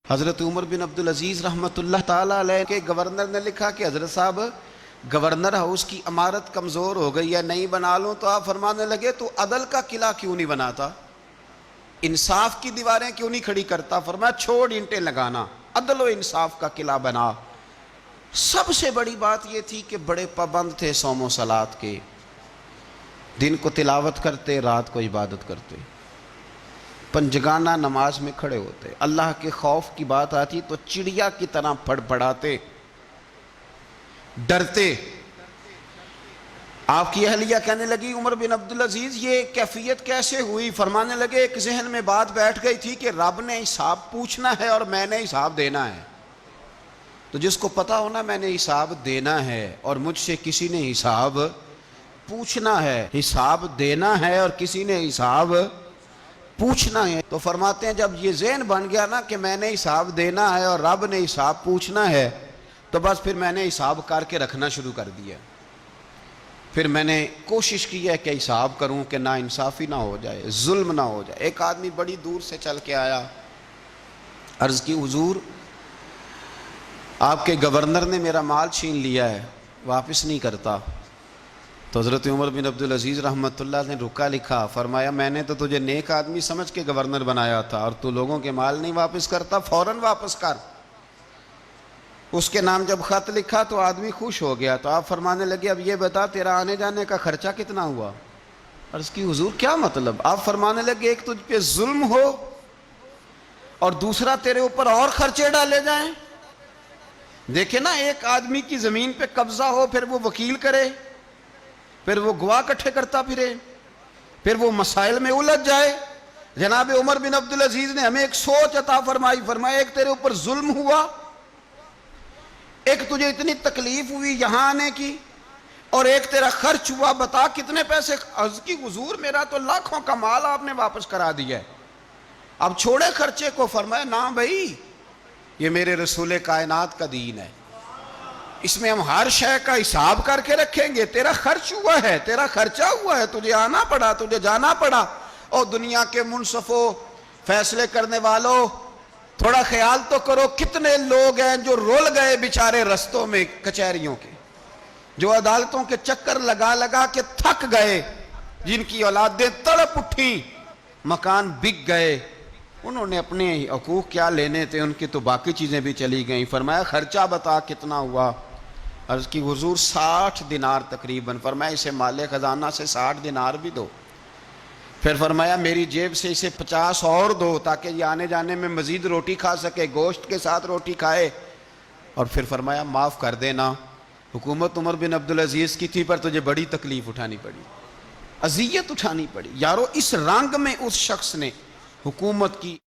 حضرت عمر بن عبدالعزیز رحمۃ اللہ تعالیٰ علیہ کے گورنر نے لکھا کہ حضرت صاحب گورنر ہاؤس کی عمارت کمزور ہو گئی ہے، نئی بنا لوں. تو آپ فرمانے لگے تو عدل کا قلعہ کیوں نہیں بناتا، انصاف کی دیواریں کیوں نہیں کھڑی کرتا؟ فرمایا چھوڑ اینٹیں لگانا، عدل و انصاف کا قلعہ بنا. سب سے بڑی بات یہ تھی کہ بڑے پابند تھے صوم و صلات کے، دن کو تلاوت کرتے، رات کو عبادت کرتے، پنجگانہ نماز میں کھڑے ہوتے، اللہ کے خوف کی بات آتی تو چڑیا کی طرح پھڑ پڑاتے، ڈرتے. آپ کی اہلیہ کہنے لگی عمر بن عبدالعزیز یہ کیفیت کیسے ہوئی؟ فرمانے لگے ایک ذہن میں بات بیٹھ گئی تھی کہ رب نے حساب پوچھنا ہے اور میں نے حساب دینا ہے. تو جس کو پتا ہونا میں نے حساب دینا ہے اور مجھ سے کسی نے حساب پوچھنا ہے، حساب دینا ہے اور کسی نے حساب پوچھنا ہے. تو فرماتے ہیں جب یہ ذہن بن گیا نا کہ میں نے حساب دینا ہے اور رب نے حساب پوچھنا ہے، تو بس پھر میں نے حساب کر کے رکھنا شروع کر دیا. پھر میں نے کوشش کی ہے کہ حساب کروں کہ نا انصافی نہ ہو جائے، ظلم نہ ہو جائے. ایک آدمی بڑی دور سے چل کے آیا، عرض کی حضور آپ کے گورنر نے میرا مال چھین لیا ہے، واپس نہیں کرتا. تو حضرت عمر بن عبدالعزیز رحمۃ اللہ نے رکا لکھا، فرمایا میں نے تو تجھے نیک آدمی سمجھ کے گورنر بنایا تھا اور تو لوگوں کے مال نہیں واپس کرتا، فوراً واپس کر. اس کے نام جب خط لکھا تو آدمی خوش ہو گیا. تو آپ فرمانے لگے اب یہ بتا تیرا آنے جانے کا خرچہ کتنا ہوا؟ عرض کی حضور کیا مطلب؟ آپ فرمانے لگے ایک تجھ پہ ظلم ہو اور دوسرا تیرے اوپر اور خرچے ڈالے جائیں. دیکھیں نا، ایک آدمی کی زمین پہ قبضہ ہو، پھر وہ وکیل کرے، پھر وہ گواہ اکٹھے کرتا پھرے، پھر وہ مسائل میں الجھ جائے. جناب عمر بن عبدالعزیز نے ہمیں ایک سوچ عطا فرمائی. فرمایا ایک تیرے اوپر ظلم ہوا، ایک تجھے اتنی تکلیف ہوئی یہاں آنے کی، اور ایک تیرا خرچ ہوا، بتا کتنے پیسے؟ عرض کی حضور میرا تو لاکھوں کا مال آپ نے واپس کرا دیا ہے، اب چھوڑے خرچے کو. فرمایا نہ بھائی، یہ میرے رسول کائنات کا دین ہے، اس میں ہم ہر شے کا حساب کر کے رکھیں گے. تیرا خرچ ہوا ہے، تیرا خرچہ ہوا ہے، تجھے آنا پڑا، تجھے جانا پڑا. اور دنیا کے منصفوں، فیصلے کرنے والوں، تھوڑا خیال تو کرو کتنے لوگ ہیں جو رول گئے بیچارے رستوں میں کچہریوں کے، جو عدالتوں کے چکر لگا لگا کے تھک گئے، جن کی اولادیں تڑپ اٹھیں، مکان بک گئے. انہوں نے اپنے حقوق کیا لینے تھے، ان کی تو باقی چیزیں بھی چلی گئیں. فرمایا خرچہ بتا کتنا ہوا؟ عرض کی حضور 60 دینار تقریباً. فرمایا اسے مال خزانہ سے 60 دینار بھی دو. پھر فرمایا میری جیب سے اسے 50 اور دو تاکہ یہ آنے جانے میں مزید روٹی کھا سکے، گوشت کے ساتھ روٹی کھائے. اور پھر فرمایا معاف کر دینا، حکومت عمر بن عبدالعزیز کی تھی پر تجھے بڑی تکلیف اٹھانی پڑی، اذیت اٹھانی پڑی. یارو اس رنگ میں اس شخص نے حکومت کی